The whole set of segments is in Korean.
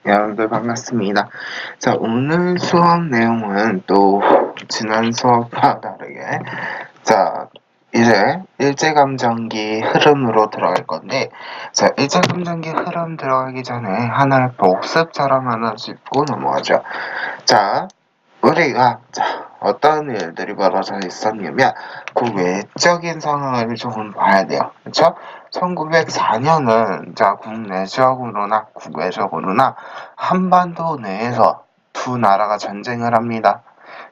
여러분들 반갑습니다. 자, 오늘 수업 내용은 또 지난 수업과 다르게 자, 이제 일제감정기 흐름으로 들어갈 건데, 자, 일제감정기 흐름 들어가기 전에 하나의 복습처럼 하나 짚고 넘어가죠. 자, 우리가 어떤 일들이 벌어져 있었냐면 그 외적인 상황을 조금 봐야 돼요. 그렇죠? 1904년은 국내적으로나 국외적으로나 한반도 내에서 두 나라가 전쟁을 합니다.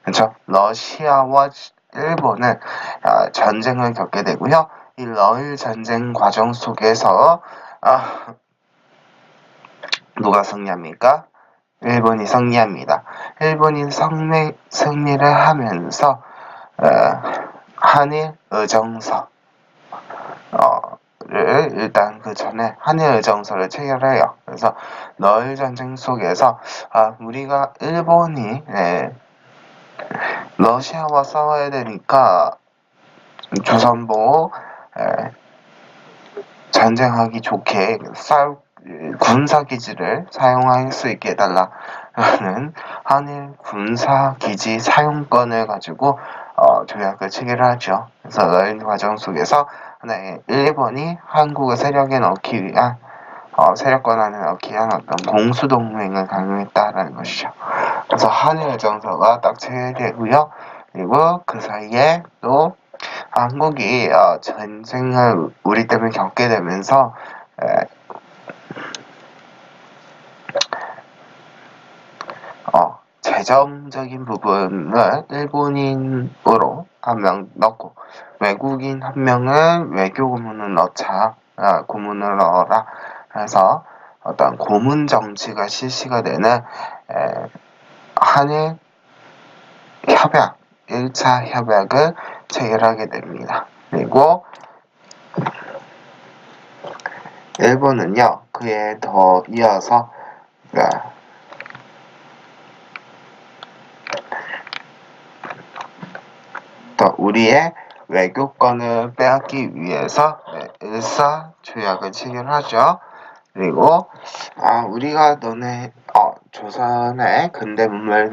그렇죠? 러시아와 일본은 전쟁을 겪게 되고요. 이 러일 전쟁 과정 속에서 누가 승리합니까? 일본이 승리합니다. 일본이 승리를 하면서 한일 의정서를 일단 그 전에 한일 의정서를 체결해요. 그래서 러일 전쟁 속에서 우리가 일본이 러시아와 싸워야 되니까 조선보 전쟁하기 좋게 군사기지를 사용할 수 있게 해달라는 한일 군사기지 사용권을 가지고 조약을 체결하죠. 그래서 러일 과정 속에서 일본이 한국을 세력에 넣기 위한 세력권 안에 넣기 위한 어떤 공수동맹을 강요했다라는 것이죠. 그래서 한일정서가 딱 체결되고요. 그리고 그 사이에 또 한국이 전쟁을 우리 때문에 겪게 되면서 재정적인 부분을 일본인으로 한 명 넣고 외국인 한 명을 외교 고문을 넣자, 고문을 넣어라 해서 어떤 고문 정치가 실시가 되는 한일 협약, 1차 협약을 체결하게 됩니다. 그리고 일본은요, 그에 더 이어서 우리의 외교권을 빼앗기 위해서 일사조약을 체결하죠. 그리고 우리가 너네 조선의 근대 문명을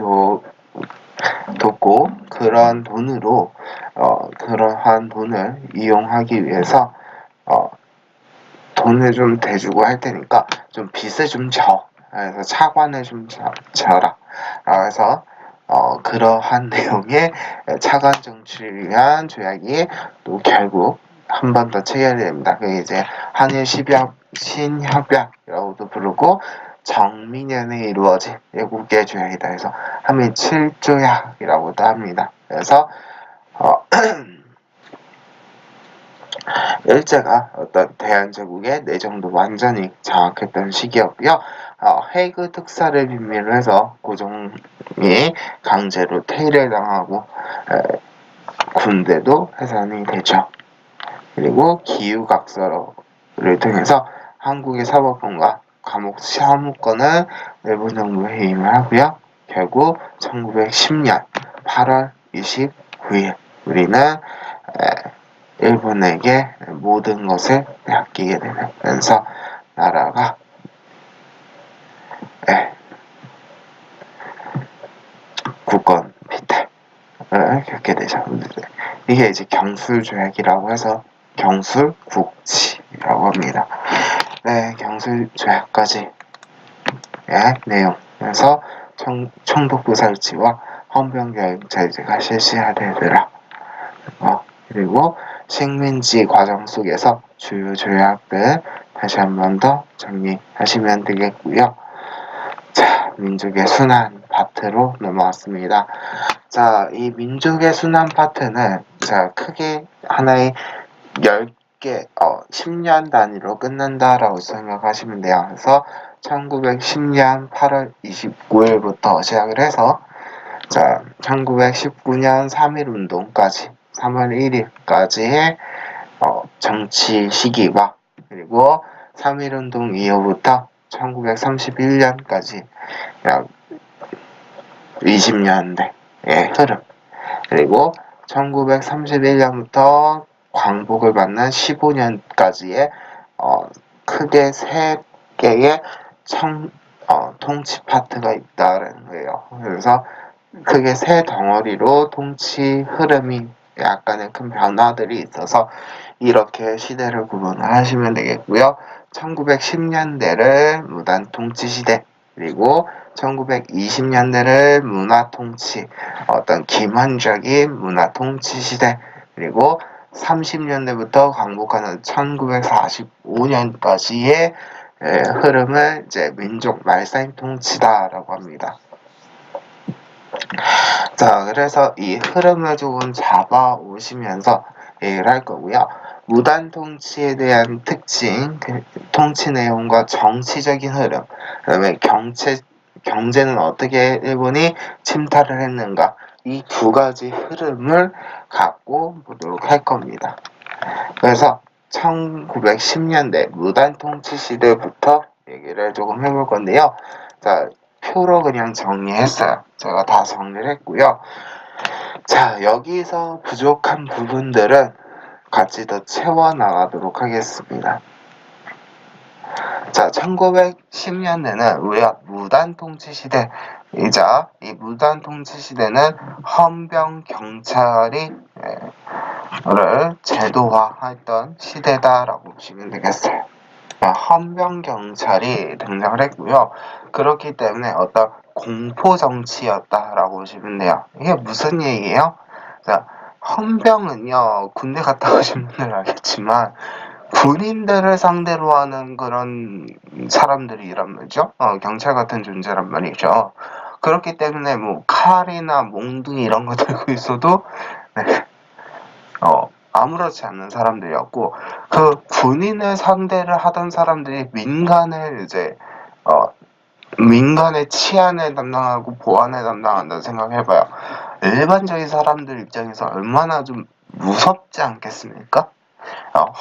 돕고 그런 돈으로 그러한 돈을 이용하기 위해서 돈을 좀 대주고 할 테니까 좀 빚을 좀 져. 그래서 차관을 좀 져라. 그래서 그러한 내용의 차관 정치를 위한 조약이 또 결국 한 번 더 체결됩니다. 그게 이제 한일 신협약이라고도 부르고 정민년에 이루어진 외국의 조약이다 해서 한일 7조약이라고도 합니다. 그래서 일제가 어떤 대한제국의 내정도 완전히 장악했던 시기였고요. 해그 특사를 빌미로 해서 고종이 강제로 퇴위를 당하고 군대도 해산이 되죠. 그리고 기후각서를 통해서 한국의 사법권과 감옥 사무권을 일본 정부에 해임을 하고요. 결국 1910년 8월 29일 우리는 일본에게 모든 것을 맡기게 되면서 나라가 국권 피탈을 겪게 되죠. 이게 이제 경술조약이라고 해서 경술국치라고 합니다. 네, 경술조약까지 내용. 그래서 총독부살치와 헌병교육제가 실시되더라. 그리고 식민지 과정 속에서 주요 조약들 다시 한 번 더 정리하시면 되겠고요. 자, 민족의 순환 파트로 넘어왔습니다. 자, 이 민족의 순환 파트는 크게 하나의 10개, 10년 단위로 끝난다라고 생각하시면 돼요. 그래서 1910년 8월 29일부터 시작을 해서 1919년 3.1운동까지 3월 1일까지의 정치 시기와 그리고 3.1운동 이후부터 1931년까지 약 20년대의 흐름 그리고 1931년부터 광복을 맞는 15년까지의 크게 세 개의 통치 파트가 있다라는 거예요. 그래서 크게 세 덩어리로 통치 흐름이 약간의 큰 변화들이 있어서 이렇게 시대를 구분을 하시면 되겠고요. 1910년대를 무단 통치 시대, 그리고 1920년대를 문화 통치, 어떤 기만적인 문화 통치 시대, 그리고 30년대부터 광복하는 1945년까지의 흐름을 이제 민족 말살 통치다라고 합니다. 자, 그래서 이 흐름을 조금 잡아 오시면서 얘기를 할 거고요. 무단 통치에 대한 특징, 통치 내용과 정치적인 흐름, 그다음에 경제는 어떻게 일본이 침탈을 했는가, 이 두 가지 흐름을 갖고 보도록 할 겁니다. 그래서 1910년대 무단 통치 시대부터 얘기를 조금 해볼 건데요. 자, 표로 그냥 정리했어요. 제가 다 정리를 했고요. 자, 여기서 부족한 부분들은 같이 더 채워나가도록 하겠습니다. 자, 1910년대는 우리가 무단통치 시대이자 이 무단통치 시대는 헌병 경찰이 를 제도화했던 시대다라고 보시면 되겠어요. 헌병 경찰이 등장을 했고요. 그렇기 때문에 어떤 공포 정치였다라고 보시면 돼요. 이게 무슨 얘기예요? 자, 헌병은요, 군대 갔다 오신 분들 알겠지만 군인들을 상대로 하는 그런 사람들이란 말이죠. 경찰 같은 존재란 말이죠. 그렇기 때문에 뭐 칼이나 몽둥이 이런 거 들고 있어도 네, 아무렇지 않은 사람들이었고, 그 군인을 상대를 하던 사람들이 민간의 치안을 담당하고 보안을 담당한다고 생각해봐요. 일반적인 사람들 입장에서 얼마나 좀 무섭지 않겠습니까?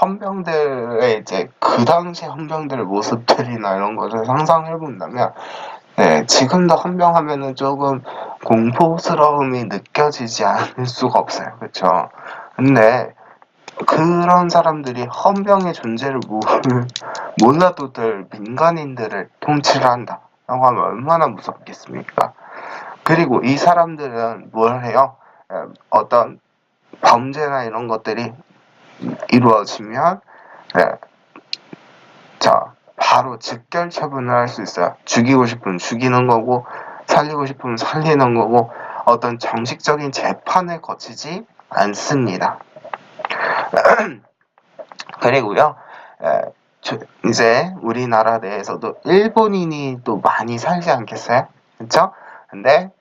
헌병들의 이제 그 당시 헌병들의 모습들이나 이런 것을 상상해 본다면, 네, 지금도 헌병하면은 조금 공포스러움이 느껴지지 않을 수가 없어요. 그쵸? 근데 그런 사람들이 헌병의 존재를 몰라도 될 민간인들을 통치를 한다 라고 하면 얼마나 무섭겠습니까? 그리고 이 사람들은 뭘 해요? 어떤 범죄나 이런 것들이 이루어지면 자, 바로 즉결 처분을 할 수 있어요. 죽이고 싶으면 죽이는 거고 살리고 싶으면 살리는 거고 어떤 정식적인 재판을 거치지 않습니다. 그리고요, 이제 우리나라 내에서도 일본인이 또 많이 살지 않겠어요? 그쵸? 근데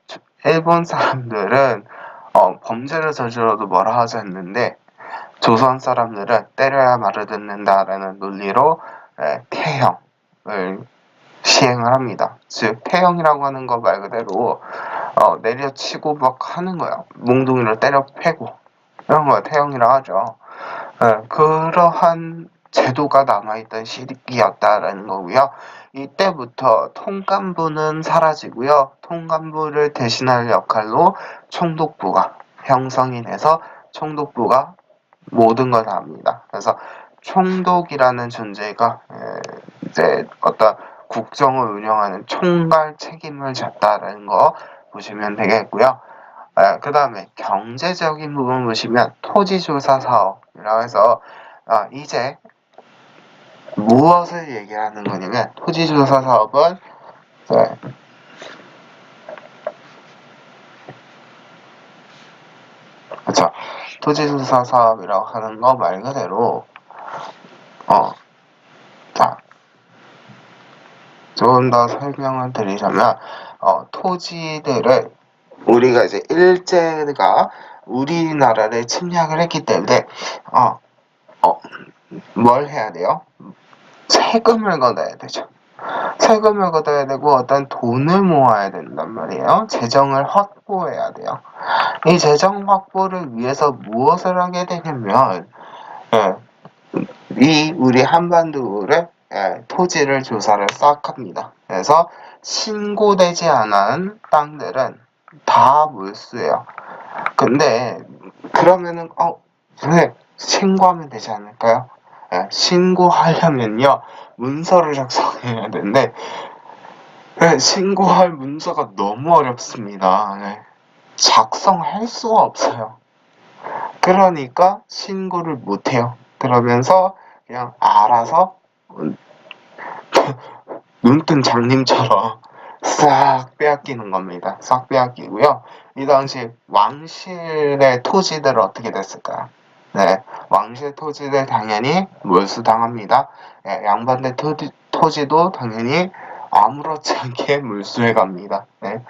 일본 사람들은 범죄를 저질러도 뭐라 하지 않는데 조선 사람들은 때려야 말을 듣는다라는 논리로 태형을 시행을 합니다. 즉 태형이라고 하는 거 말 그대로 내려치고 막 하는 거예요. 몽둥이로 때려 패고 이런 거 태형이라 하죠. 그러한 제도가 남아있던 시기였다라는 거고요. 이때부터 통감부는 사라지고요. 통감부를 대신할 역할로 총독부가 형성이 돼서 총독부가 모든 걸 다 합니다. 그래서 총독이라는 존재가 이제 어떤 국정을 운영하는 총괄 책임을 졌다라는 거 보시면 되겠고요. 그 다음에 경제적인 부분 보시면 토지조사 사업이라고 해서 이제 무엇을 얘기하는 거냐면 토지조사 사업은 그렇죠. 토지조사 사업이라고 하는 거 말 그대로 자, 조금 더 설명을 드리자면 토지들을 우리가 이제 일제가 우리나라를 침략을 했기 때문에 뭘 해야 돼요? 세금을 걷어야 되죠. 세금을 걷어야 되고 어떤 돈을 모아야 된단 말이에요. 재정을 확보해야 돼요. 이 재정 확보를 위해서 무엇을 하게 되냐면 우리 한반도를 토지를 조사를 싹 합니다. 그래서 신고되지 않은 땅들은 다 몰수해요. 근데 그러면은 왜 신고하면 되지 않을까요? 신고하려면요 문서를 작성해야 되는데 네, 신고할 문서가 너무 어렵습니다. 네. 작성할 수가 없어요. 그러니까 신고를 못해요. 그러면서 그냥 알아서 눈뜬 장님처럼 싹 빼앗기는 겁니다. 싹 빼앗기고요. 이 당시 왕실의 토지들은 어떻게 됐을까요? 네, 왕실 토지들 당연히 몰수당합니다. 네, 양반대 토지도 당연히 아무렇지 않게 몰수해 갑니다. 네.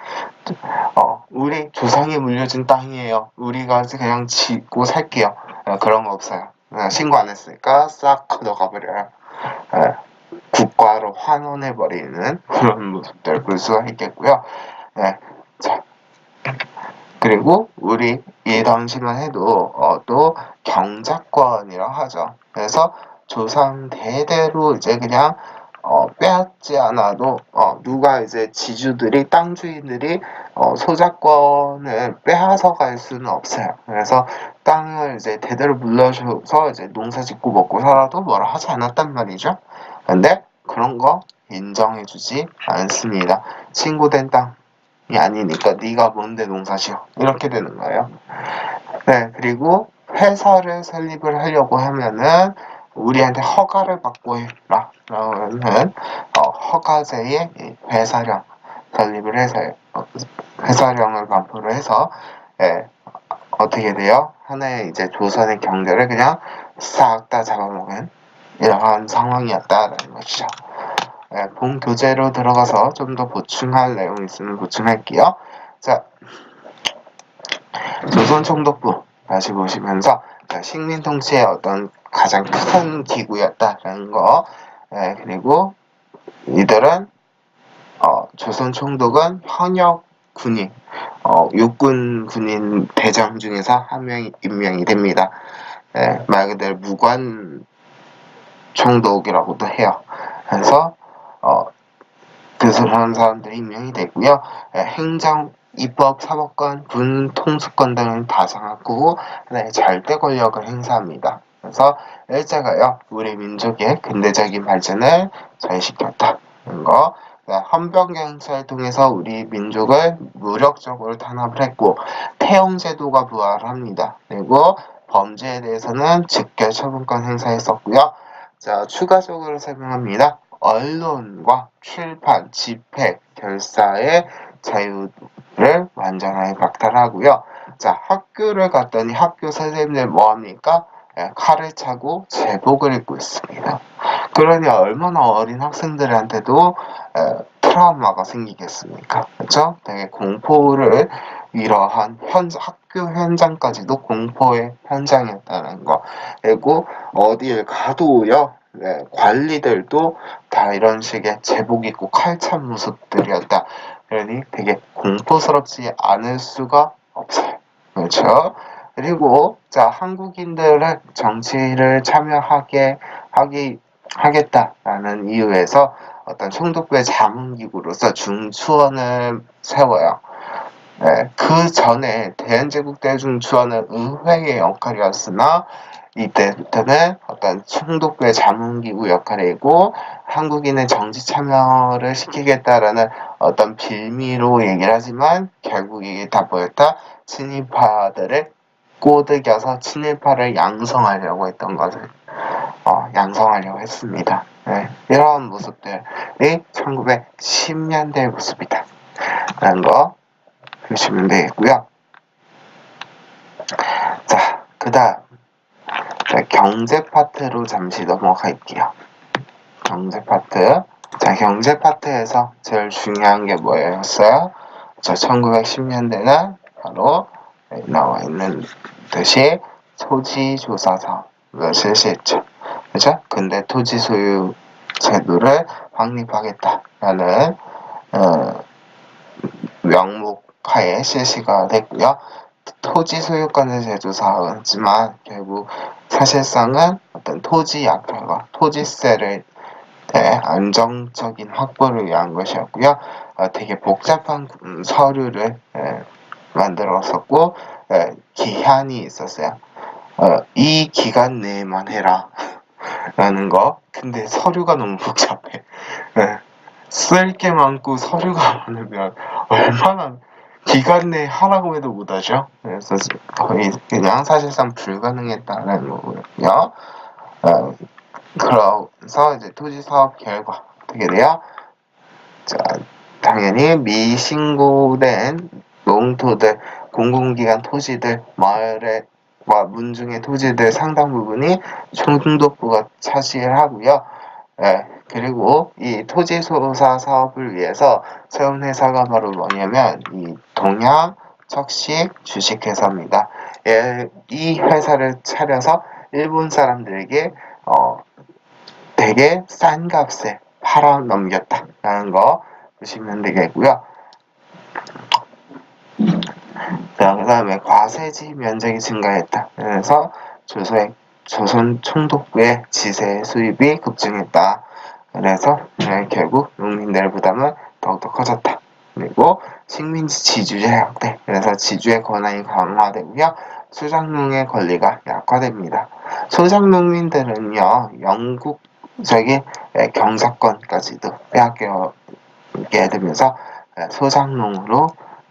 우리 조상이 물려준 땅이에요. 우리가 그냥 짓고 살게요. 그런 거 없어요. 신고 안 했으니까 싹 걷어가 버려요. 국가로 환원해버리는 그런 모습들 볼 수가 있겠고요. 네. 자, 그리고 우리 이 당시만 해도 또 경작권이라고 하죠. 그래서 조상 대대로 이제 그냥 빼앗지 않아도 누가 이제 지주들이 땅 주인들이 소작권을 빼앗아 갈 수는 없어요. 그래서 땅을 이제 대대로 물려줘서 이제 농사짓고 먹고 살아도 뭐라 하지 않았단 말이죠. 근데 그런 거 인정해주지 않습니다. 신고된 땅이 아니니까 네가 뭔데 농사지어 이렇게 되는 거예요. 네, 그리고 회사를 설립을 하려고 하면은 우리한테 허가를 받고 해라. 라는 허가제의 회사령 설립을 해서 회사령을 반포를 해서 예, 어떻게 돼요? 하나의 이제 조선의 경제를 그냥 싹 다 잡아먹은 이러한 상황이었다라는 것이죠. 예, 본 교재로 들어가서 좀 더 보충할 내용이 있으면 보충할게요. 자, 조선총독부 다시 보시면서 식민 통치의 어떤 가장 큰 기구였다라는 거. 예, 그리고 이들은 조선 총독은 현역 군인, 육군 군인 대장 중에서 한 명이 임명이 됩니다. 예, 말 그대로 무관 총독이라고도 해요. 그래서 그런 사람들이 임명이 되고요. 예, 행정, 입법, 사법권, 군, 통수권 등을 다 장악하고 하나의 절대 권력을 행사합니다. 그래서 일제가요, 우리 민족의 근대적인 발전을 저해시켰다는 거. 헌병경찰을 통해서 우리 민족을 무력적으로 탄압을 했고 태형제도가 부활을 합니다. 그리고 범죄에 대해서는 직결 처분권 행사했었고요. 자, 추가적으로 설명합니다. 언론과 출판, 집회, 결사의 자유를 완전하게 박탈하고요. 자, 학교를 갔더니 학교 선생님들 뭐합니까? 칼을 차고 제복을 입고 있습니다. 그러니 얼마나 어린 학생들한테도 트라우마가 생기겠습니까? 그렇죠? 되게 공포를 이러한 학교 현장까지도 공포의 현장이었다는 거. 그리고 어디를 가도요. 네, 관리들도 다 이런 식의 제복 입고 칼찬 모습들이었다. 그러니 되게 공포스럽지 않을 수가 없어요. 그렇죠? 그리고 자, 한국인들을 정치를 참여하게 하겠다라는 이유에서 어떤 총독부의 자문기구로서 중추원을 세워요. 네, 그 전에 대한제국 대중추원은 의회의 역할이었으나 이때부터는 어떤 총독부의 자문기구 역할이고 한국인의 정치 참여를 시키겠다라는 어떤 빌미로 얘기를 하지만 결국 이게 다 뭐였다? 친일파들을 꼬드겨서 친일파를 양성하려고 했던 것을 양성하려고 했습니다. 네, 이런 모습들이 1910년대의 모습이다. 라는 거 보시면 되겠고요. 자, 그 다음 경제 파트로 잠시 넘어갈게요. 경제 파트. 자, 경제 파트에서 제일 중요한 게 뭐였어요? 자, 1910년대는 바로 나와 있는 듯이 토지조사 사업을 실시했죠. 그죠? 근데 토지 소유 제도를 확립하겠다라는 명목하에 실시가 됐고요. 토지 소유권을 제조사하지만 결국 사실상은 어떤 토지 약탈과 토지세를 안정적인 확보를 위한 것이었고요. 되게 복잡한 서류를 만들었었고 기한이 있었어요. 이 기간 내에만 해라 라는 거. 근데 서류가 너무 복잡해. 쓸 게 많고 서류가 많으면 얼마나 기간 내에 하라고 해도 못하죠. 그래서 거의 그냥 사실상 불가능했다는 거고요. 그래서 이제 토지 사업 결과 어떻게 돼요? 자, 당연히 미신고된 농토들, 공공기관 토지들, 마을의 문중의 토지들 상당 부분이 총독부가 차지를 하고요. 그리고 이 토지소사 사업을 위해서 세운 회사가 바로 뭐냐면 이 동양 척식 주식회사입니다. 이 회사를 차려서 일본 사람들에게 되게 싼 값에 팔아 넘겼다라는 거 보시면 되겠고요. 그 다음에 과세지 면적이 증가했다. 그래서 조선 총독부의 지세 수입이 급증했다. 그래서 결국 농민들의 부담은 더욱더 커졌다. 그리고 식민지 지주제 확대. 그래서 지주의 권한이 강화되고요. 소작농의 권리가 약화됩니다. 소작농민들은요, 영국적인 경사권까지도 빼앗게 되면서 소작농으로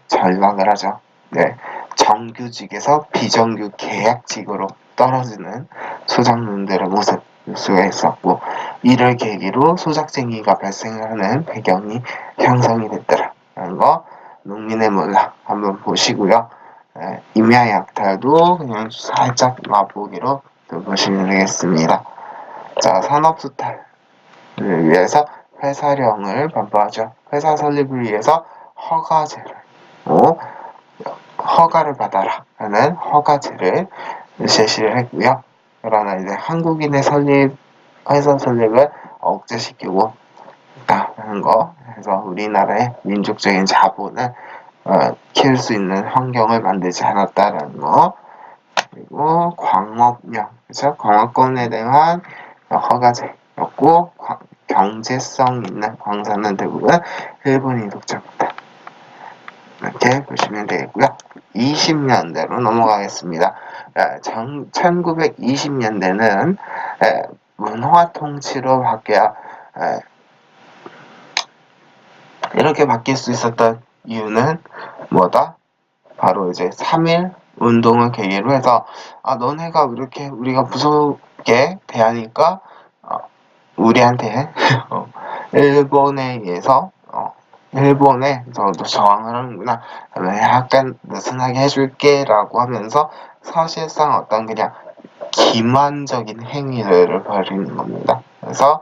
전락을 하죠. 네, 정규직에서 비정규 계약직으로 떨어지는 소작농들의 모습 볼 수가 있었고, 이를 계기로 소작쟁이가 발생하는 배경이 형성이 됐더라라는 거 농민의 문화 한번 보시고요. 임야약탈도 그냥 살짝 맛보기로 보시면 되겠습니다. 자, 산업수탈을 위해서 회사령을 반포하죠. 회사 설립을 위해서 허가를 받아라 하는 허가제를 제시를 했고요. 그러나 이제 한국인의 회사 설립을 억제시키고 있다는 거. 그래서 우리나라의 민족적인 자본을 키울 수 있는 환경을 만들지 않았다는 거. 그리고 광업령, 그렇죠? 광업권에 대한 허가제였고, 경제성 있는 광산은 대부분 일본이 독점했다. 이렇게 보시면 되겠고요. 20년대로 넘어가겠습니다. 1920년대는 문화 통치로 바뀌어 이렇게 바뀔 수 있었던 이유는 뭐다? 바로 이제 3.1 운동을 계기로 해서 너네가 이렇게 우리가 무섭게 대하니까 우리한테 일본에 의해서 일본에서 저항을 하는구나. 약간 느슨하게 해줄게 라고 하면서 사실상 어떤 그냥 기만적인 행위들을 벌이는 겁니다. 그래서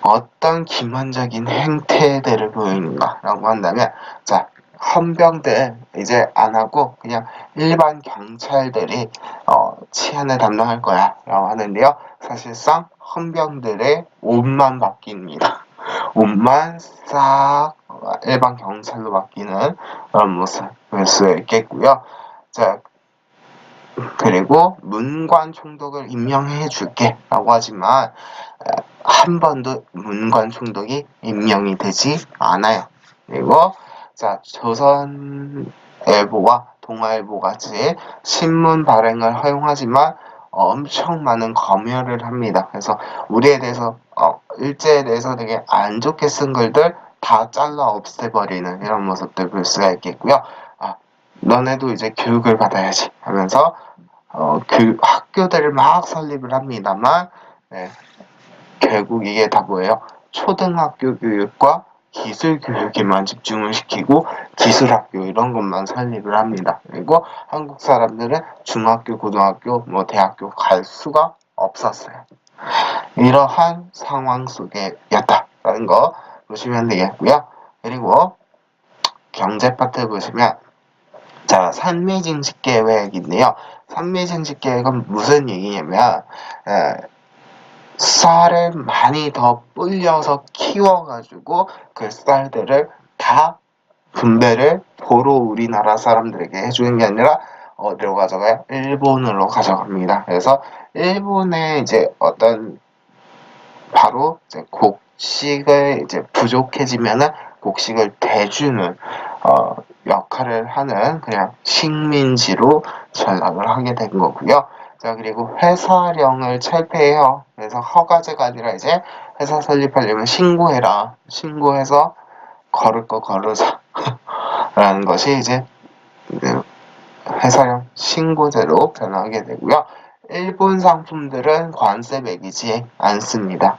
어떤 기만적인 행태들을 보이는가 라고 한다면, 자, 헌병들 이제 안 하고 그냥 일반 경찰들이 치안을 담당할 거야 라고 하는데요. 사실상 헌병들의 옷만 바뀝니다. 옷만 싹 일반 경찰로 바뀌는 그런 모습 볼 수 있겠고요. 자, 그리고 문관 총독을 임명해 줄게 라고 하지만 한 번도 문관 총독이 임명이 되지 않아요. 그리고 자, 조선일보와 동아일보 같이 신문 발행을 허용하지만 엄청 많은 검열을 합니다. 그래서 우리에 대해서 일제에 대해서 되게 안 좋게 쓴 글들 다 잘라 없애버리는 이런 모습들 볼 수가 있겠고요. 너네도 이제 교육을 받아야지 하면서 학교들을 막 설립을 합니다만 결국 이게 다 뭐예요? 초등학교 교육과 기술 교육에만 집중을 시키고 기술학교 이런 것만 설립을 합니다. 그리고 한국 사람들은 중학교, 고등학교, 대학교 갈 수가 없었어요. 이러한 상황 속에였다라는 거 보시면 되겠고요. 그리고 경제 파트 보시면 자, 산매증식 계획인데요. 산매증식 계획은 무슨 얘기냐면 쌀을 많이 더 불려서 키워가지고 그 쌀들을 다 분배를 도로 우리나라 사람들에게 해주는 게 아니라 어디로 가져가요? 일본으로 가져갑니다. 그래서 일본에 이제 어떤 바로 이제 곡식을 이제 부족해지면은 곡식을 대주는 역할을 하는 그냥 식민지로 전락을 하게 된 거고요. 자, 그리고 회사령을 철폐해요. 그래서 허가제가 아니라 이제 회사 설립하려면 신고해라. 신고해서 걸을 거 걸으자. 라는 것이 이제 회사령 신고제로 변하게 되고요. 일본 상품들은 관세 매기지 않습니다.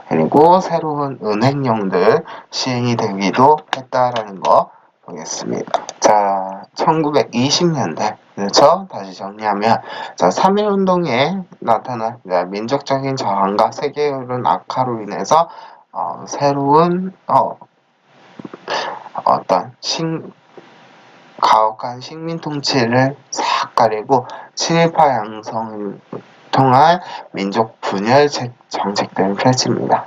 그리고 새로운 은행령들 시행이 되기도 했다라는 거 보겠습니다. 자, 1920년대. 그렇죠? 다시 정리하면, 자, 3.1운동에 나타난 민족적인 저항과 세계여론 악화로 인해서, 새로운, 어떤 가혹한 식민 통치를 싹 가리고 친일파 양성을 통한 민족 분열 정책들을 펼칩니다.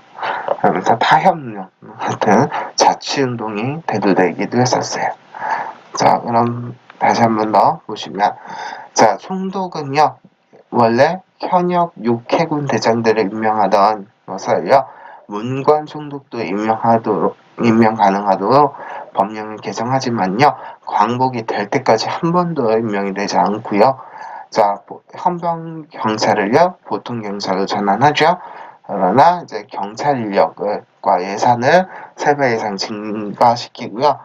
그러면서 타협론 같은 자치운동이 대두되기도 했었어요. 자, 그럼 다시 한 번 더 보시면, 자, 총독은요, 원래 현역 6해군 대장들을 임명하던 것을요, 문관 총독도 임명 가능하도록 법령을 개정하지만요, 광복이 될 때까지 한 번도 임명이 되지 않고요. 자, 헌병 경찰을요, 보통 경찰로 전환하죠. 그러나 이제 경찰 인력과 예산을 3배 이상 증가시키고요.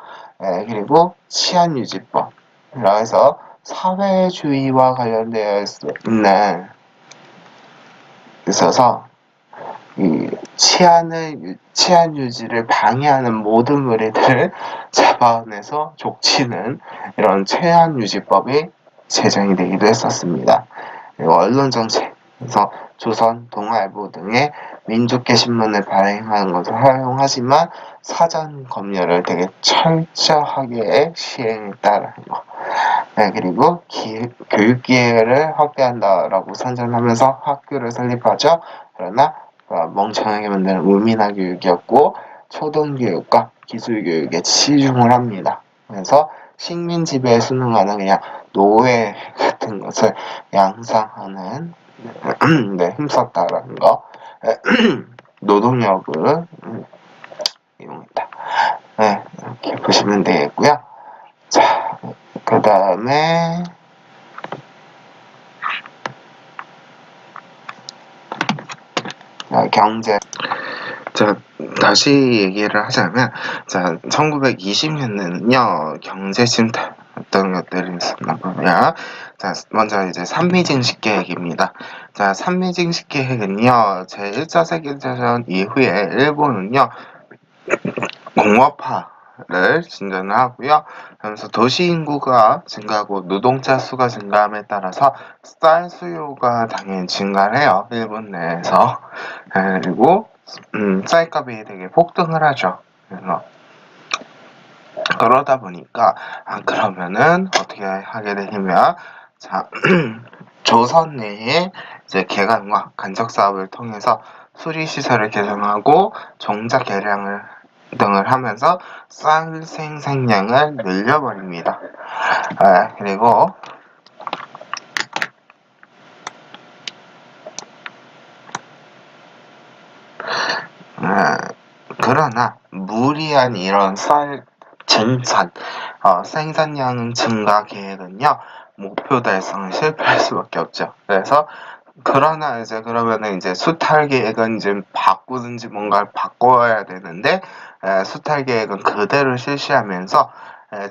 그리고 치안유지법. 그래서 사회주의와 관련되어 있는 있어서 이 치안 유지를 방해하는 모든 무리들을 잡아내서 족치는 이런 치안 유지법이 제정이 되기도 했었습니다. 그리고 언론 정책에서 조선, 동아일보 등의 민족계 신문을 발행하는 것을 허용하지만 사전 검열을 되게 철저하게 시행했다라는 거. 네, 그리고 교육 기회를 확대한다라고 선전하면서 학교를 설립하죠. 그러나 멍청하게 만드는 울미나 교육이었고 초등교육과 기술교육에 치중을 합니다. 그래서 식민 지배에 순응하는 그냥 노예 같은 것을 양성하는 네, 힘썼다라는 거. 노동력을 이용했다. 네, 이렇게 보시면 되겠고요. 자, 그 다음에 경제. 자, 다시 얘기를 하자면, 자, 1920년대는요, 경제 침탈 어떤 것들이 있었나 보면, 자, 먼저 이제 삼미징식 계획입니다. 자, 삼미징식 계획은요, 제1차 세계대전 이후에 일본은요, 공업화를 진전을 하고요. 그러면서 도시 인구가 증가하고 노동자 수가 증가함에 따라서 쌀 수요가 당연히 증가를 해요. 일본 내에서. 그리고 쌀값이 되게 폭등을 하죠. 그래서 그러다 보니까 그러면은 어떻게 하게 되냐면 자 조선 내에 이제 개간과 간척 사업을 통해서 수리 시설을 개선하고 종자 개량을 등을 하면서 쌀 생산량을 늘려버립니다. 그리고 그러나 무리한 이런 쌀 증산, 생산량 증가 계획은요 목표 달성을 실패할 수밖에 없죠. 그래서 그러나 이제 그러면은 이제 수탈 계획은 이제 바꾸든지 뭔가를 바꿔야 되는데 수탈 계획은 그대로 실시하면서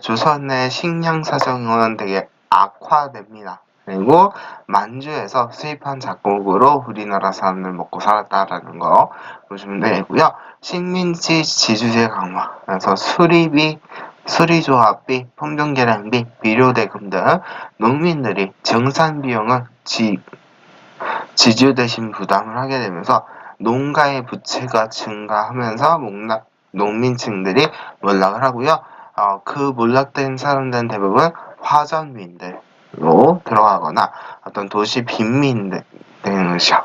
조선의 식량 사정은 되게 악화됩니다. 그리고 만주에서 수입한 작곡으로 우리나라 사람들 먹고 살았다라는 거 보시면 되고요. 식민지 지주제 강화, 그래서 수리비, 수리조합비, 품종계량비, 비료대금 등 농민들이 정산 비용을 지주 대신 부담을 하게 되면서 농가의 부채가 증가하면서 농민층들이 몰락을 하고요. 그 몰락된 사람들은 대부분 화전민들로 들어가거나 어떤 도시 빈민들 등이죠.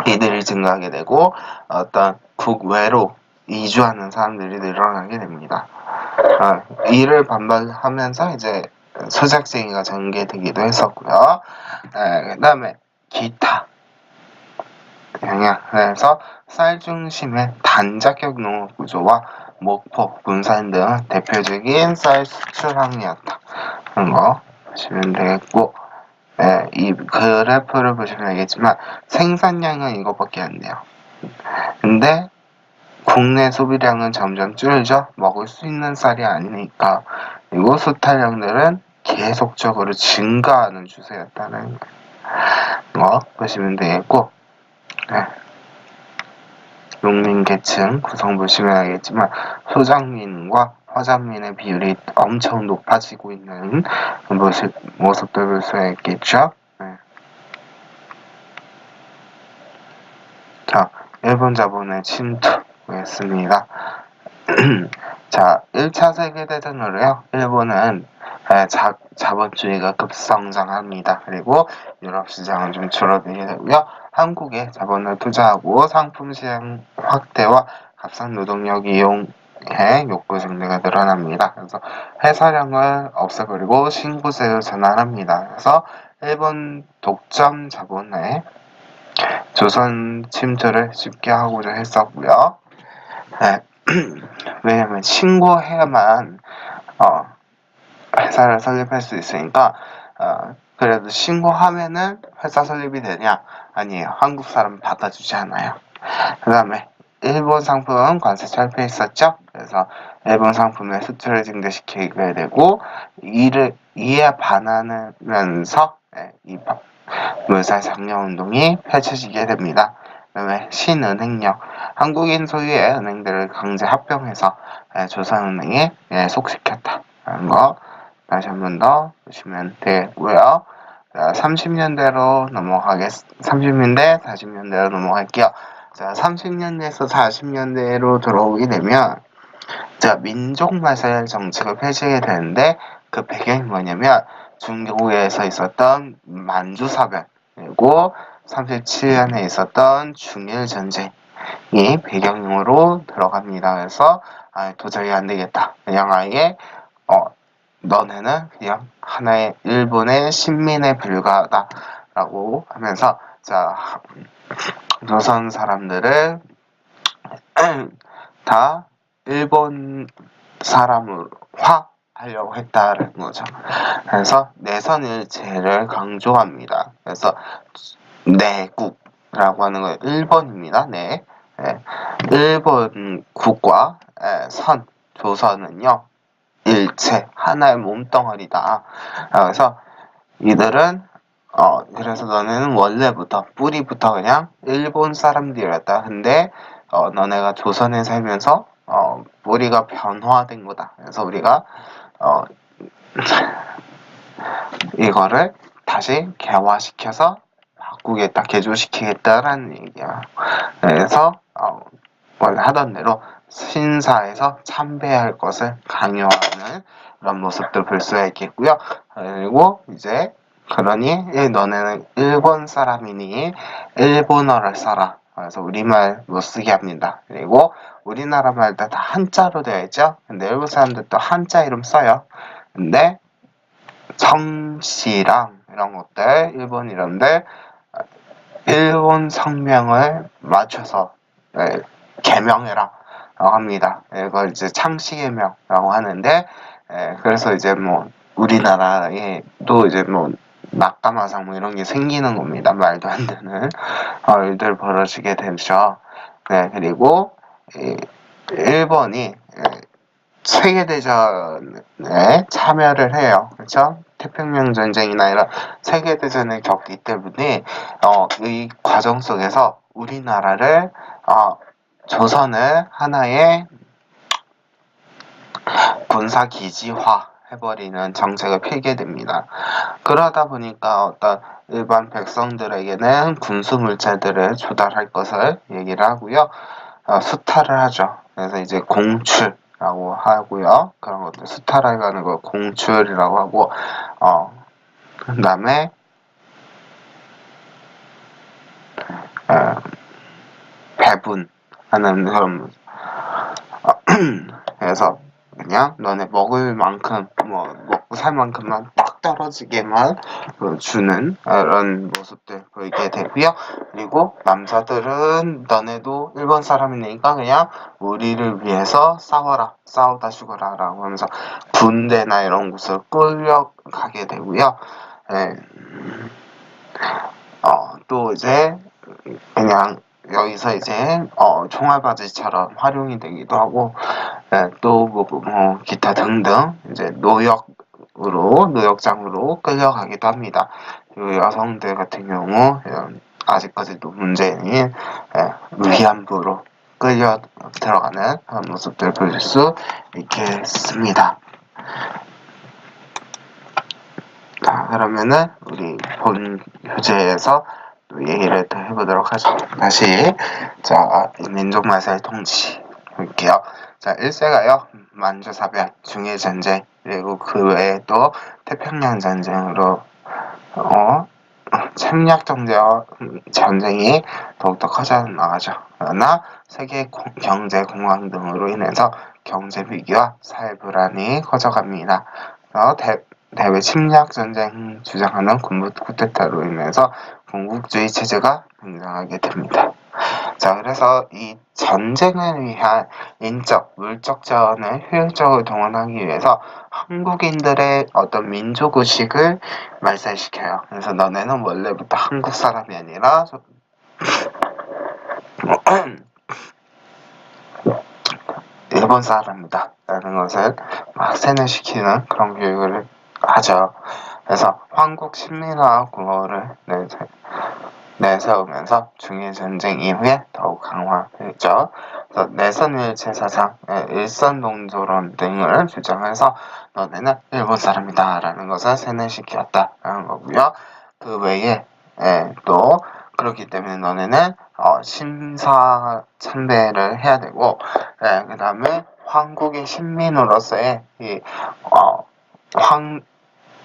이들이 증가하게 되고 어떤 국외로 이주하는 사람들이 늘어나게 됩니다. 이를 반발하면서 이제 소작쟁이가 전개되기도 했었고요. 그 다음에 기타 영향. 그래서 쌀 중심의 단자격 농업 구조와 목포, 군산 등 대표적인 쌀 수출항이었다. 그런 거 보시면 되겠고, 이 그래프를 보시면 알겠지만 생산량은 이것밖에 안 돼요. 근데 국내 소비량은 점점 줄죠. 먹을 수 있는 쌀이 아니니까. 그리고 수탈량들은 계속적으로 증가하는 추세였다는 거 보시면 되겠고, 네. 농민계층 구성 보시면 알겠지만 소장민과 화장민의 비율이 엄청 높아지고 있는 모습도 볼 수가 있겠죠. 네. 자, 일본 자본의 침투였습니다. 자, 1차 세계대전으로요, 일본은 자본주의가 급성장합니다. 그리고 유럽 시장은 좀 줄어들게 되고요. 한국에 자본을 투자하고 상품 시장 확대와 값싼 노동력 이용의 욕구 증대가 늘어납니다. 그래서 회사량을 없애버리고 신고세를 전환합니다. 그래서 일본 독점 자본의 조선 침투를 쉽게 하고자 했었고요. 네. 왜냐면 신고해야만 회사를 설립할 수 있으니까 그래도 신고하면은 회사 설립이 되냐? 아니에요. 한국 사람 받아주지 않아요. 그 다음에 일본 상품 관세 철폐했었죠. 그래서 일본 상품의 수출을 증대시키게 되고 이에 반하면서 이 물살 장려 운동이 펼쳐지게 됩니다. 그다음에 신은행령, 한국인 소유의 은행들을 강제 합병해서 조선은행에 속시켰다라는 거 다시 한 번 더 보시면 되고요. 30년대로 30년대, 40년대로 넘어갈게요. 자, 30년대에서 40년대로 들어오게 되면 자, 민족마살 정책을 펼치게 되는데 그 배경이 뭐냐면 중국에서 있었던 만주사변 그리고 37년에 있었던 중일전쟁이 배경으로 들어갑니다. 그래서 도저히 안 되겠다. 그냥 아예 너네는 그냥 하나의 일본의 식민에 불과하다라고 하면서 자 조선 사람들을 다 일본 사람화 하려고 했다는 거죠. 그래서 내선일체를 강조합니다. 그래서 내국이라고 하는 건 일본입니다. 네. 일본 국과 선 조선은요 일체 하나의 몸덩어리다. 그래서 이들은 그래서 너네는 원래부터 뿌리부터 그냥 일본 사람들이었다. 근데 너네가 조선에 살면서 뿌리가 변화된 거다. 그래서 우리가 이거를 다시 개화시켜서 바꾸겠다, 개조시키겠다라는 얘기야. 그래서 원래 하던 대로 신사에서 참배할 것을 강요하는 그런 모습도 볼 수가 있겠고요. 그리고 이제 그러니 너네는 일본 사람이니 일본어를 써라. 그래서 우리말 못 쓰게 합니다. 그리고 우리나라 말도 다 한자로 되어 있죠. 근데 일본 사람들도 한자 이름 써요. 근데 성씨랑 이런 것들 일본 이름들 일본 성명을 맞춰서 개명해라 라고 합니다. 이걸 이제 창씨개명이라고 하는데 그래서 이제 뭐 우리나라에도 이제 뭐 낙가마상 뭐 이런 게 생기는 겁니다. 말도 안 되는 일들 벌어지게 되죠. 네, 그리고 일본이 세계대전에 참여를 해요. 그렇죠? 태평양 전쟁이나 이런 세계대전을 겪기 때문에 이 과정 속에서 우리나라를 조선을 하나의 군사기지화 해버리는 정책을 펴게 됩니다. 그러다 보니까 어떤 일반 백성들에게는 군수물자들을 조달할 것을 얘기를 하고요. 수탈을 하죠. 그래서 이제 공출이라고 하고요. 그런 것들 수탈하는 걸 공출이라고 하고 그 다음에 배분하는 그런 그래서 그냥 너네 먹을 만큼 뭐 먹고 살 만큼만 딱 떨어지게만 주는 그런 모습들 보이게 되고요. 그리고 남자들은 너네도 일본 사람이니까 그냥 우리를 위해서 싸워라, 싸우다 죽어라 라고 하면서 군대나 이런 곳을 끌려가게 되고요. 또 이제 그냥 여기서 이제 종알바지처럼 활용이 되기도 하고, 또 기타 등등 이제 노역장으로 끌려가기도 합니다. 그리고 여성들 같은 경우 아직까지도 문제인 위안부로 끌려 들어가는 그런 모습들을 볼 수 있겠습니다. 자, 그러면은 우리 본 교재에서 또 얘기를 또 해보도록 하죠. 다시 자, 민족말살 통치 볼게요. 자, 1세가요 만주사변, 중일전쟁, 그리고 그 외에 또 태평양 전쟁으로 침략 전쟁이 더욱더 커져 나가죠. 그러나 세계 경제 공황 등으로 인해서 경제 위기와 사회 불안이 커져갑니다. 대외 침략 전쟁 주장하는 군부 쿠데타로 인해서 군국주의 체제가 등장하게 됩니다. 자, 그래서 이 전쟁을 위한 인적, 물적 자원을 효율적으로 동원하기 위해서 한국인들의 어떤 민족의식을 말살시켜요. 그래서 너네는 원래부터 한국 사람이 아니라 일본 사람이다 라는 것을 막 세뇌시키는 그런 교육을 하죠. 그래서 한국 식민화 구호를 내세우면서 중일전쟁 이후에 더욱 강화했죠. 그래서 내선일체 사상, 일선농조론 등을 주장해서 너네는 일본 사람이다 라는 것을 세뇌시켰다라는 거고요. 그 외에 또 그렇기 때문에 너네는 심사 참배를 해야 되고, 그 다음에 한국의 신민으로서의 이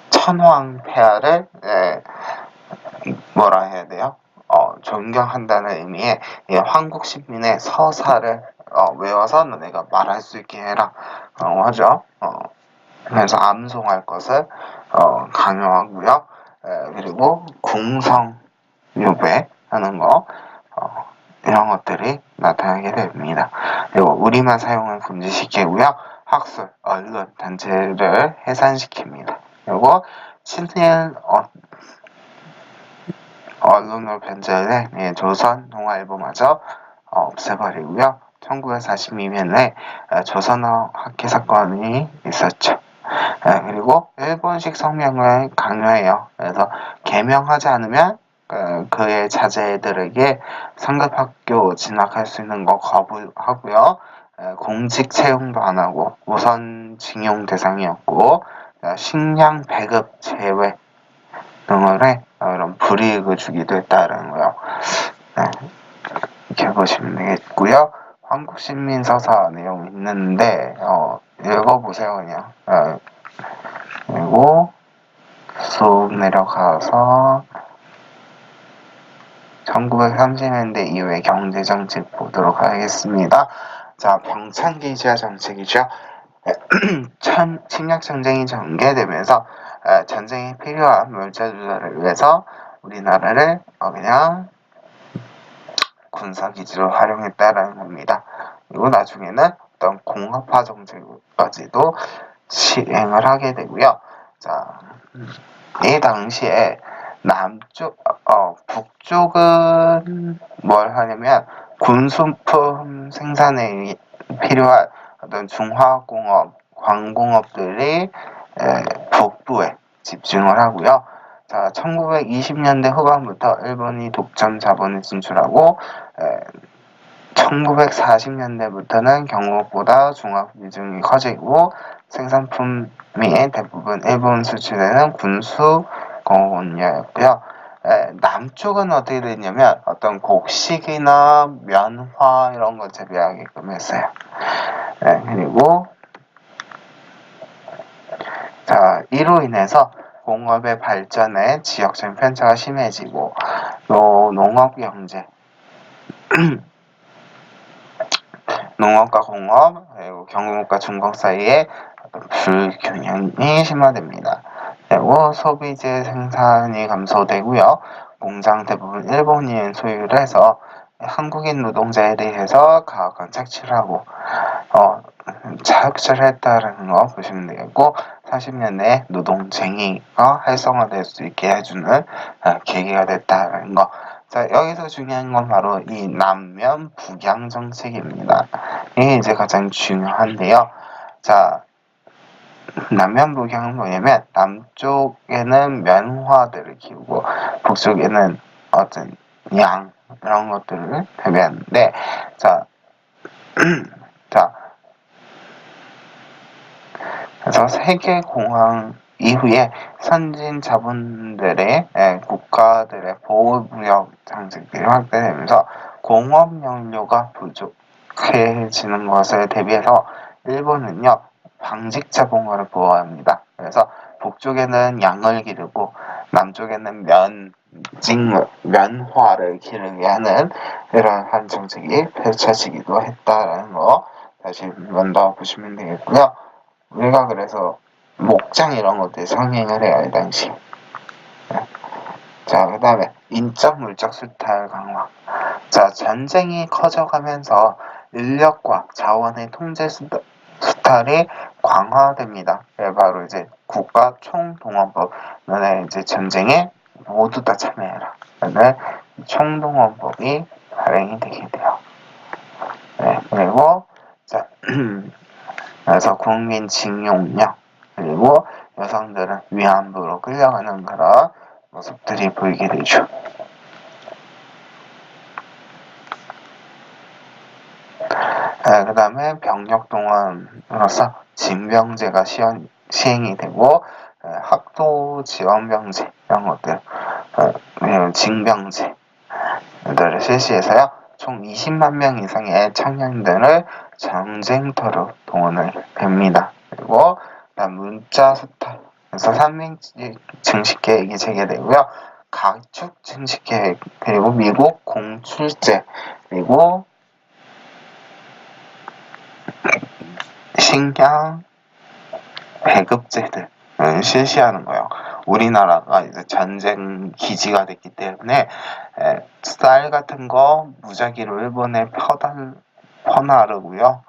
천황 폐하를 뭐라 해야 돼요? 존경한다는 의미의 한국 시민의 서사를 외워서 너네가 말할 수 있게 해라 하죠. 그래서 암송할 것을 강요하고요. 그리고 궁성 유배하는 거 이런 것들이 나타나게 됩니다. 그리고 우리만 사용을 금지시키고요. 학술, 언론, 단체를 해산시킵니다. 그리고 친일 언론을 변절해 조선 동아일보마저 없애버리고요. 1942년에 조선어 학회 사건이 있었죠. 그리고 일본식 성명을 강요해요. 그래서 개명하지 않으면 그의 자제들에게 상급학교 진학할 수 있는 거 거부하고요. 공직 채용도 안 하고 우선 징용 대상이었고 식량 배급 제외 등을 해 이런 불이익을 주기도 했다는 거요. 이렇게 보시면 되겠고요. 한국신민서사 내용 있는데 읽어보세요 그냥. 그리고 쑥 내려가서 1930년대 이후의 경제정책 보도록 하겠습니다. 자, 병창기지화 정책이죠. 침략전쟁이 전개되면서 전쟁에 필요한 물자 조달을 위해서 우리나라를 그냥 군사기지로 활용했다라는 겁니다. 그리고 나중에는 어떤 공업화 정책까지도 시행을 하게 되고요. 자, 이 당시에 북쪽은 뭘 하냐면 군수품 생산에 필요한 어떤 중화공업, 광공업들이 북부에 집중을 하고요. 자, 1920년대 후반부터 일본이 독점 자본을 진출하고 1940년대부터는 경국보다 중화 비중이 커지고 생산품이 대부분 일본 수출되는 군수 공업원료였고요. 남쪽은 어떻게 됐냐면 어떤 곡식이나 면화 이런 거 재배하게끔 했어요. 그리고 자, 이로 인해서 공업의 발전에 지역적 편차가 심해지고 또 농업 경제 농업과 공업 그리고 경공업과 중공 사이에 불균형이 심화됩니다. 그리고 소비재 생산이 감소되고요. 공장 대부분 일본인 소유를 해서 한국인 노동자에 대해서 가혹한 착취를 하고 착취를 했다는 거 보시면 되겠고 40년대에 노동쟁이가 활성화될 수 있게 해주는 계기가 됐다는 거 자, 여기서 중요한 건 바로 이 남면 북양 정책입니다. 이게 이제 가장 중요한데요. 자, 남면 북양은 뭐냐면 남쪽에는 면화들을 키우고 북쪽에는 어떤 양 이런 것들을 대비하는데 자, 자, 그래서 세계공황 이후에 선진 자본들의 국가들의 보호무역 장식들이 확대되면서 공업 연료가 부족해지는 것을 대비해서 일본은요 방직 자본가를 보호합니다. 그래서 북쪽에는 양을 기르고 남쪽에는 면화를 기르게 하는 이러한 정책이 펼쳐지기도 했다라는 거 다시 한 번 더 보시면 되겠고요. 우리가 그래서 목장 이런 것들 상행을 해요, 이 당시. 자, 그 다음에 인적 물적 수탈 강화. 자, 전쟁이 커져가면서 인력과 자원의 통제 수탈이 강화됩니다. 바로 이제 국가 총동원법. 너네 이제 전쟁에 모두 다 참여해라. 라는 총동원법이 발행이 되게 돼요. 네, 그리고 자, 그래서 국민 징용력 그리고 여성들은 위안부로 끌려가는 그런 모습들이 보이게 되죠. 그 다음에 병력 동원으로서 징병제가 시행이 되고 학도 지원병제 이런 것들 징병제들을 실시해서요 총 20만 명 이상의 청년들을 전쟁터로 동원을 됩니다. 그리고 문자 수탈 그래서 3명 증식 계획이 재개되고요. 가축 증식 계획 그리고 미국 공출제 그리고 식량 배급제를 실시하는 거예요. 우리나라가 이제 전쟁 기지가 됐기 때문에 쌀 같은 거 무작위로 일본에 퍼나르고요.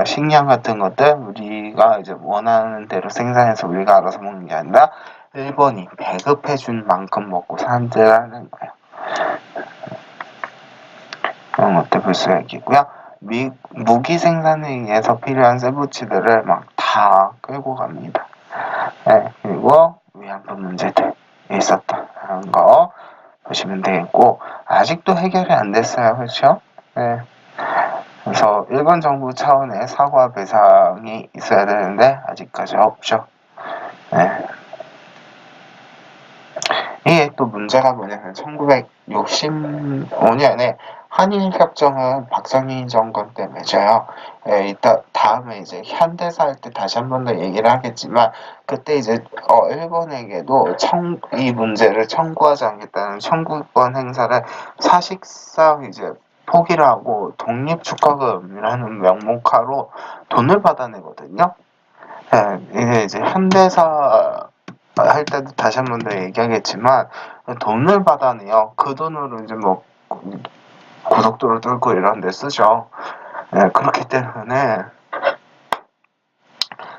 식량 같은 것들 우리가 이제 원하는 대로 생산해서 우리가 알아서 먹는 게 아니라 일본이 배급해 준 만큼 먹고 산다는 거예요. 그런 것들 볼 수가 있겠고요. 무기 생산에 의해서 필요한 쇠붙이들을 막 다 끌고 갑니다. 그리고 위안부 문제들이 있었다는 거 보시면 되겠고 아직도 해결이 안 됐어요. 그렇죠? 그래서 일본 정부 차원의 사과 배상이 있어야 되는데 아직까지 없죠. 이게 또 문제가 뭐냐면 1965년에 한일협정은 박정희 정권 때 맺어요. 이따 다음에 이제 현대사 할 때 다시 한 번 더 얘기를 하겠지만 그때 이제 일본에게도 이 문제를 청구하지 않겠다는 청구권 행사를 사실상 이제 포기를 하고 독립축하금이라는 명목하로 돈을 받아내거든요. 이게 이제 현대사 할 때도 다시 한 번 더 얘기하겠지만 돈을 받아내요. 그 돈으로 이제 뭐 고속도로 뚫고 이런 데 쓰죠. 그렇기 때문에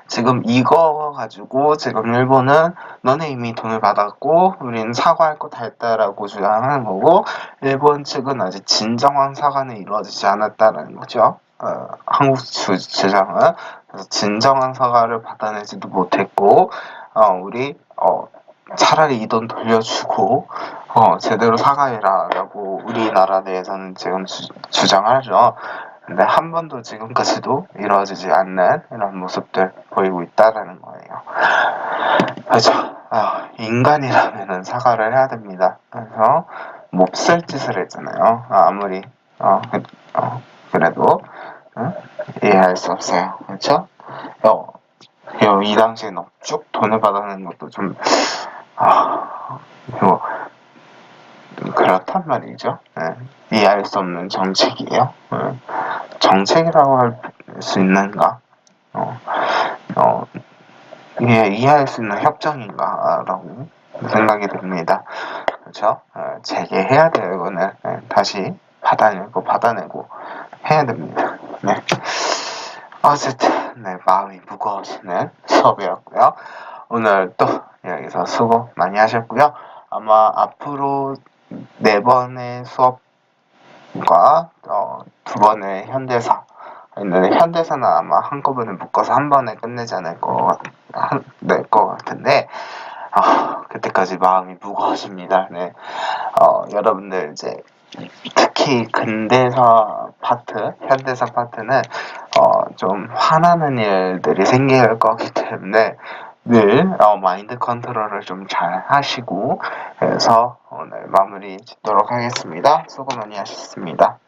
지금 이거 가지고 지금 일본은 너네 이미 돈을 받았고 우리는 사과할 거 다 했다라고 주장하는 거고 일본 측은 아직 진정한 사과는 이루어지지 않았다라는 거죠. 한국 주장은 그래서 진정한 사과를 받아내지도 못했고 우리 차라리 이 돈 돌려주고 제대로 사과해라라고 우리나라 내에서는 지금 주장하죠. 근데 한 번도 지금까지도 이루어지지 않는 이런 모습들 보이고 있다라는 거예요. 그렇죠. 인간이라면은 사과를 해야 됩니다. 그래서 몹쓸 짓을 했잖아요. 아무리 그래도 이해할 수 없어요. 그렇죠? 이 당시에 쭉 돈을 받아내는 것도 좀 그렇단 말이죠. 이해할 수 없는 정책이에요. 정책이라고 할 수 있는가? 이게 이해할 수 있는 협정인가라고 생각이 듭니다. 그렇죠? 재개해야 돼요. 이거는 다시 받아내고 해야 됩니다. 네. 어쨌든 마음이 무거워지는 수업이었고요. 오늘 또 여기서 수고 많이 하셨고요. 아마 앞으로 4번의 수업과 2번의 현대사 있는데, 현대사는 아마 한꺼번에 묶어서 한 번에 끝내지 않을 것 같은데, 그때까지 마음이 무거워집니다. 네. 여러분들 이제 특히 근대사 파트, 현대사 파트는 좀 화나는 일들이 생길 거기 때문에 늘 마인드 컨트롤을 좀 잘 하시고 해서 오늘 마무리 짓도록 하겠습니다. 수고 많이 하셨습니다.